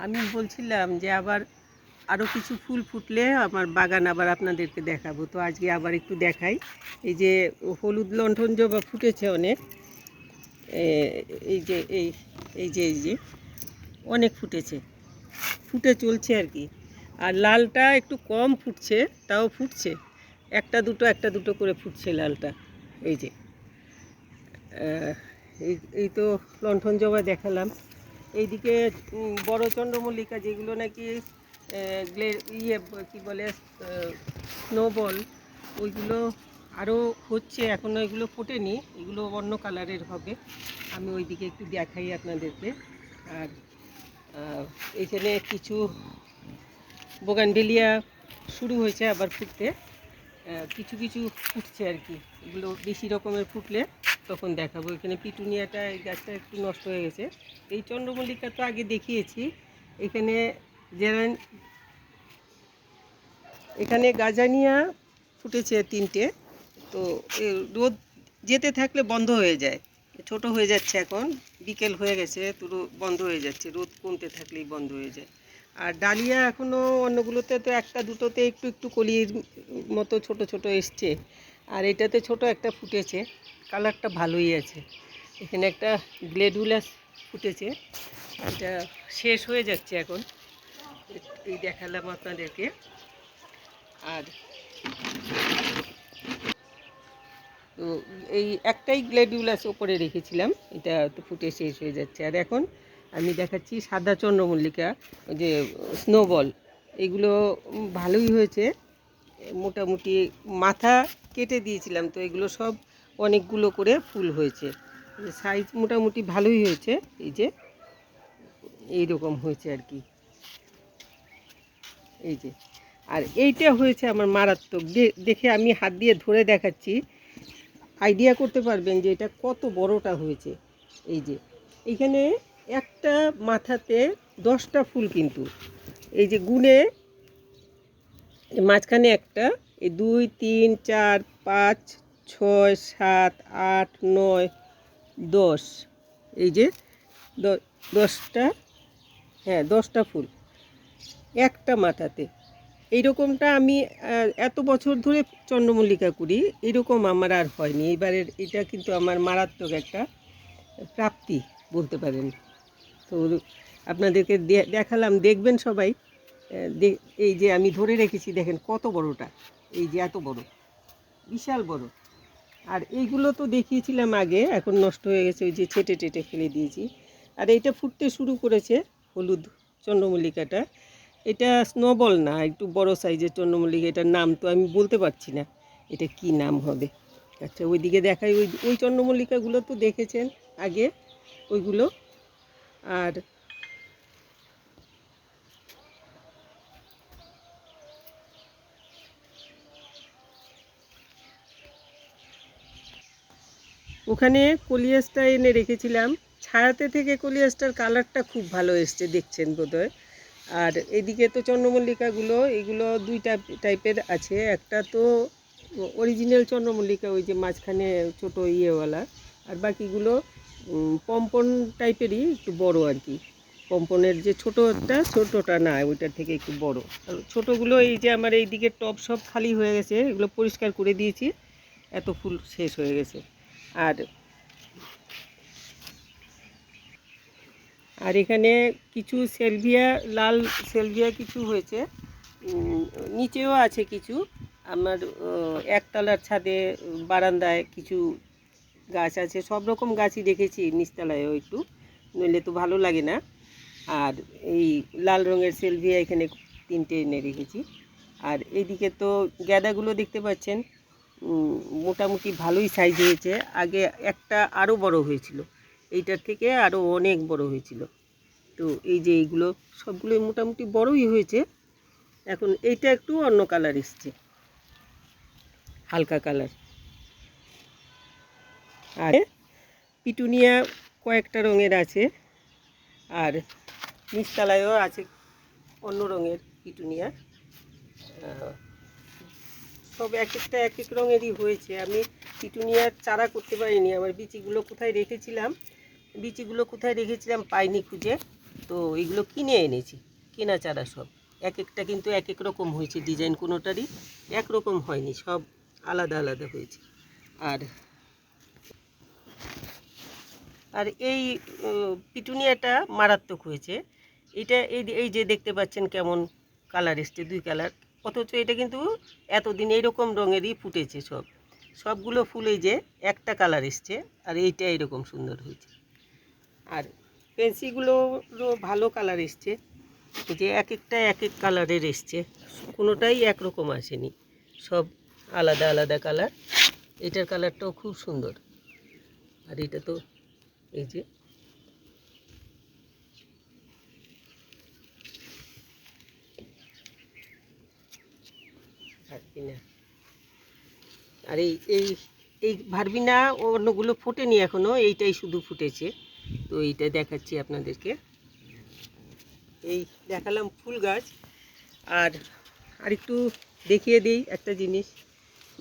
আমি বলছিলাম যে আবার আরও কিছু ফুল ফুটলে আমার বাগান আবার আপনাদেরকে দেখাবো। তো আজকে আবার একটু দেখাই। এই যে হলুদ লণ্ঠন জবা ফুটেছে অনেক, এই যে এই যে অনেক ফুটেছে, ফুটে চলছে আর কি। আর লালটা একটু কম ফুটছে, তাও ফুটছে, একটা দুটো করে ফুটছে লালটা। এই যে এই তো লণ্ঠন জবা দেখালাম। এইদিকে বড় চন্দ্রমল্লিকা, যেগুলো নাকি কী বলে স্নোবল, ওইগুলো আরও হচ্ছে, এখনও এগুলো ফোটেনি, এগুলো অন্য কালারের হবে। আমি ওইদিকে একটু দেখাই আপনাদেরকে। আর এখানে কিছু বোগানভেলিয়া শুরু হয়েছে আবার ফুটতে, কিছু কিছু ফুটছে আর কি। এগুলো বেশি রকমের ফুটলে তখন দেখাবো। এখানে পিটুনিয়াটা, এই গাছটা একটু নষ্ট হয়ে গেছে। এই চন্দ্রমল্লিকা তো আগে দেখিয়েছি। এখানে এখানে গাজানিয়া ফুটেছে 3টে। তো রোদ যেতে থাকলে বন্ধ হয়ে যায়, ছোট হয়ে যাচ্ছে, এখন বিকেল হয়ে গেছে তো বন্ধ হয়ে যাচ্ছে, রোদ কমতে থাকলেই বন্ধ হয়ে যায়। আর ডালিয়া এখনও অন্যগুলোতে তো একটা দুটোতে একটু একটু কলির মতো ছোট ছোট এসছে, আর এটাতে ছোট একটা ফুটেছে, কালারটা ভালোই আছে। এখানে একটা গ্লেডুলাস ফুটেছে, এটা শেষ হয়ে যাচ্ছে এখন, এই দেখালাম আপনাদেরকে। আর তো এই একটাই গ্লেডিউলাস ওপরে রেখেছিলাম, এটা তো ফুটে শেষ হয়ে যাচ্ছে। আর এখন আমি দেখাচ্ছি সাদা চন্দ্রমল্লিকা, যে স্নোবল, এগুলো ভালোই হয়েছে মোটামুটি। মাথা কেটে দিয়েছিলাম, তো এগুলো সব অনেকগুলো করে ফুল হয়েছে, সাইজ মোটামুটি ভালোই হয়েছে। এই যে এইরকম হয়েছে আর কি, এই যে। আর এইটা হয়েছে আমার মারাত্মক, দেখে আমি হাত দিয়ে ধরে দেখাচ্ছি, আইডিয়া করতে পারবেন যে এটা কত বড়টা হয়েছে। এই যে এইখানে একটা মাথাতে 10টা ফুল, কিন্তু এই যে গুনে মাঝখানে একটা, এই 2 3 4 5 6 7 8 9 10, এই যে 10টা, হ্যাঁ 10টা ফুল একটা মাথাতে। এইরকমটা আমি এত বছর ধরে চন্দ্রমল্লিকা করি, এরকম আমার আর হয়নি। এইবারের এটা কিন্তু আমার মারাত্মক একটা প্রাপ্তি বলতে পারেন। তো আপনাদেরকে দেখালাম, দেখবেন সবাই। এই যে আমি ধরে রেখেছি, দেখেন কত বড়টা, এই যে এত বড়, বিশাল বড়। আর এইগুলো তো দেখিয়েছিলাম আগে, এখন নষ্ট হয়ে গেছে, ওই যে ছেটে টেটে ফেলে দিয়েছি। আর এইটা ফুটতে শুরু করেছে হলুদ চন্দ্রমল্লিকাটা, এটা স্নোবল না, একটু বড় সাইজের চন্দ্রমল্লিকা, এটার নাম তো আমি বলতে পারছি না, এটা কি নাম হবে। আচ্ছা ওইদিকে দেখাই, ওই চন্দ্রমল্লিকাগুলো তো দেখেছেন আগে, ওইগুলো। আর ওখানে কলিয়াসটা এনে রেখেছিলাম, ছায়াতে থেকে কলিয়াসটার কালারটা খুব ভালো এসছে, দেখছেন বোধহয়। আর এদিকে তো চন্দ্রমল্লিকাগুলো, এগুলো দুইটা টাইপের আছে, একটা তো অরিজিনাল চন্দ্রমল্লিকা, ওই যে মাঝখানে ছোটো ইয়েওয়ালা, আর বাকিগুলো পম্পন টাইপেরই, একটু বড় আর কি। পম্পনের যে ছোটোটা, ছোটোটা না, ওইটার থেকে একটু বড়। আর ছোটোগুলো এই যে আমার এই দিকের টব সব খালি হয়ে গেছে, এগুলো পরিষ্কার করে দিয়েছি, এত ফুল শেষ হয়ে গেছে। আর আর এখানে কিছু সেলভিয়া, লাল সেলভিয়া কিছু হয়েছে, নিচেও আছে কিছু। আমার একতলার ছাদে বারান্দায় কিছু গাছ আছে, সব রকম গাছই রেখেছি নিচতলায়ও একটু, নইলে তো ভালো লাগে না। আর এই লাল রঙের সেলভিয়া এখানে 3টে এনে রেখেছি। আর এইদিকে তো গ্যাদাগুলো দেখতে পাচ্ছেন, মোটামুটি ভালোই সাইজ হয়েছে। আগে একটা আরও বড় হয়েছিল, এইটার থেকে আরও অনেক বড় হয়েছিল। তো এই যে এইগুলো সবগুলোই মোটামুটি বড়ই হয়েছে। এখন এইটা একটু অন্য কালার এসছে, হালকা কালার। আর পিটুনিয়া কয়েকটা রঙের আছে, আর নিচতলায়ও আছে অন্য রঙের পিটুনিয়া। সব এক একটা এক এক রঙেরই হয়েছে। আমি পিটুনিয়ার চারা করতে পারিনি, আমার বিচিগুলো কোথায় রেখেছিলাম পাইনি খুঁজে। তো এগুলো কিনে এনেছি, কেনা চারা সব। এক একটা কিন্তু এক এক রকম হয়েছে ডিজাইন, কোনোটারই একরকম হয়নি, সব আলাদা আলাদা হয়েছে। আর আর এই পিটুনিয়াটা মারাত্মক হয়েছে। এটা এই যে দেখতে পাচ্ছেন কেমন কালার এসছে, 2 কালার, অথচ এটা কিন্তু এতদিন এইরকম রঙেরই ফুটেছে সবগুলো ফুলে যে একটা কালার এসছে, আর এইটা এরকম সুন্দর হয়েছে। আর পেন্সিগুলোরও ভালো কালার এসছে, যে এক একটা এক এক কালারের এসছে, কোনোটাই একরকম আসেনি, সব আলাদা আলাদা কালার। এটার কালারটাও খুব সুন্দর। আর এটা তো এই যে ভার্বিনা, আর এই এই এই ভার্বিনা অন্যগুলো ফোটেনি এখনও, এইটাই শুধু ফুটেছে। তো এইটা দেখাচ্ছি আপনাদেরকে। এই দেখালাম ফুল গাছ। আর আরেকটু দেখিয়ে দিই একটা জিনিস,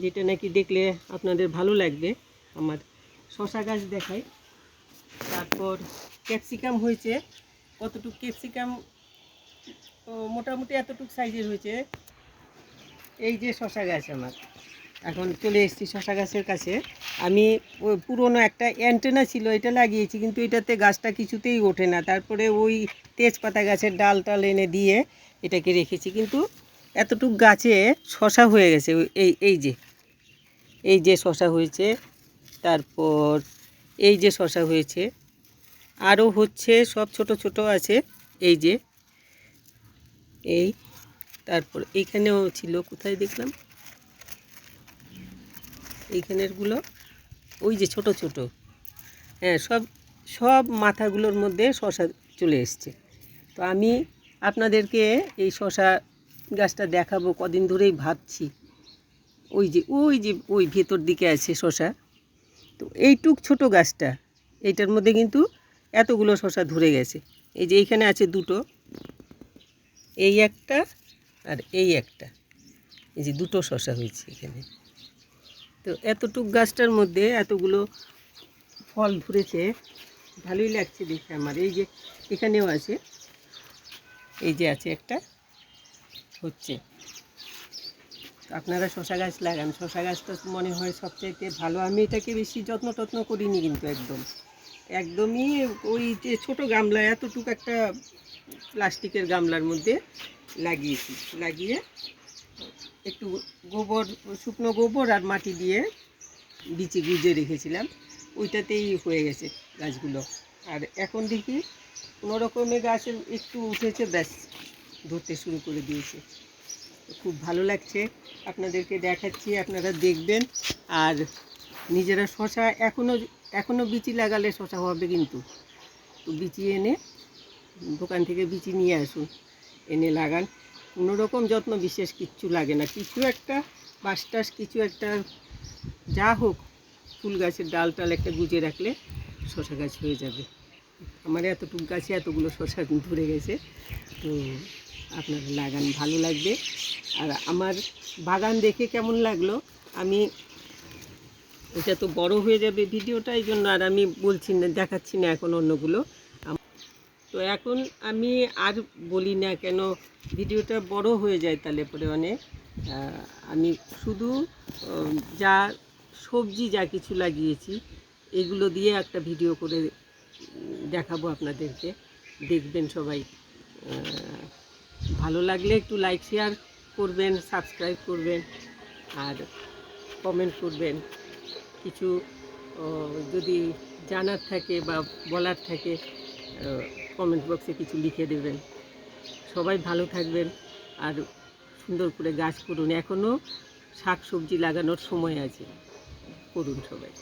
যেটা নাকি দেখলে আপনাদের ভালো লাগবে। আমার শশা গাছ দেখাই। তারপর ক্যাপসিকাম হয়েছে। কতটুকু ক্যাপসিকাম, মোটামুটি এতটুকু সাইজের হয়েছে। এই যে শশা গাছ আমার, এখন চলে এসেছি শশা গাছের কাছে। আমি ওই পুরনো একটা অ্যান্টেনা ছিল, এটা লাগিয়েছি, কিন্তু এটাতে গাছটা কিছুতেই ওঠে না। তারপরে ওই তেজপাতা গাছের ডাল টাল এনে দিয়ে এটাকে রেখেছি, কিন্তু এতটুকু গাছে শশা হয়ে গেছে। এই যে শশা হয়েছে, তারপর এই যে শশা হয়েছে, আরও হচ্ছে, সব ছোট ছোট আছে। এই যে এই, তারপর এইখানেও ছিল, কোথায় দেখলাম, এইখানেরগুলো ওই যে ছোট ছোট, হ্যাঁ, সব মাথাগুলোর মধ্যে শশা চলে এসছে। তো আমি আপনাদেরকে এই শশা গাছটা দেখাবো, কদিন ধরেই ভাবছি। ওই ভেতর দিকে আছে শশা। তো এইটুক ছোট গাছটা, এইটার মধ্যে কিন্তু এতগুলো শশা ধরে গেছে। এই যে এইখানে আছে 2টো, এই একটা আর এই একটা, এই যে 2টো শশা হয়েছে এখানে। তো এতটুক গাছটার মধ্যে এতগুলো ফল ধরেছে, ভালোই লাগছে দেখে আমার। এই যে এখানেও আছে, এই যে আছে একটা হচ্ছে। আপনারা শশা গাছ লাগান, শশা গাছটা মনে হয় সবচাইতে ভালো। আমি এটাকে বেশি যত্ন করিনি, কিন্তু একদমই ওই যে ছোটো গামলা, এতটুকু একটা প্লাস্টিকের গামলার মধ্যে লাগিয়েছি, লাগিয়ে একটু গোবর, শুকনো গোবর আর মাটি দিয়ে বিচি গুঁজে রেখেছিলাম, ওইটাতেই হয়ে গেছে গাছগুলো। আর এখন দেখি কোনো রকমে গাছ একটু উঠেছে, ব্যাস ধরতে শুরু করে দিয়েছে। খুব ভালো লাগছে, আপনাদেরকে দেখাচ্ছি, আপনারা দেখবেন। আর নিজেরা শশা এখনও বিচি লাগালে শশা হবে, কিন্তু তো বিচি এনে দোকান থেকে বিচি নিয়ে আসুন, এনে লাগান। কোনো রকম যত্ন বিশেষ কিচ্ছু লাগে না, কিছু একটা বাঁশ টাস কিছু একটা যা হোক, ফুল গাছের ডাল টাল একটা গুজে রাখলে শশা গাছ হয়ে যাবে। আমার এতটুকু গাছে এতগুলো শশা ধরে গেছে। তো আপনারা লাগান, ভালো লাগবে। আর আমার বাগান দেখে কেমন লাগলো, আমি এটা তো বড় হয়ে যাবে ভিডিওটা, এই জন্য আর আমি বলছি না, দেখাচ্ছি না এখন অন্যগুলো। তো এখন আমি আর বলি না, কেন ভিডিওটা বড় হয়ে যায় তাহলে পরে অনেক। আমি শুধু যা সবজি যা কিছু লাগিয়েছি এগুলো দিয়ে একটা ভিডিও করে দেখাবো আপনাদেরকে, দেখবেন সবাই। ভালো লাগলে একটু লাইক শেয়ার করবেন, সাবস্ক্রাইব করবেন, আর কমেন্ট করবেন। কিছু যদি জানার থাকে বা বলার থাকে, কমেন্ট বক্সে কিছু লিখে দেবেন। সবাই ভালো থাকবেন আর সুন্দর করে গাছ করুন। এখনও শাক সবজি লাগানোর সময় আছে, করুন সবাই।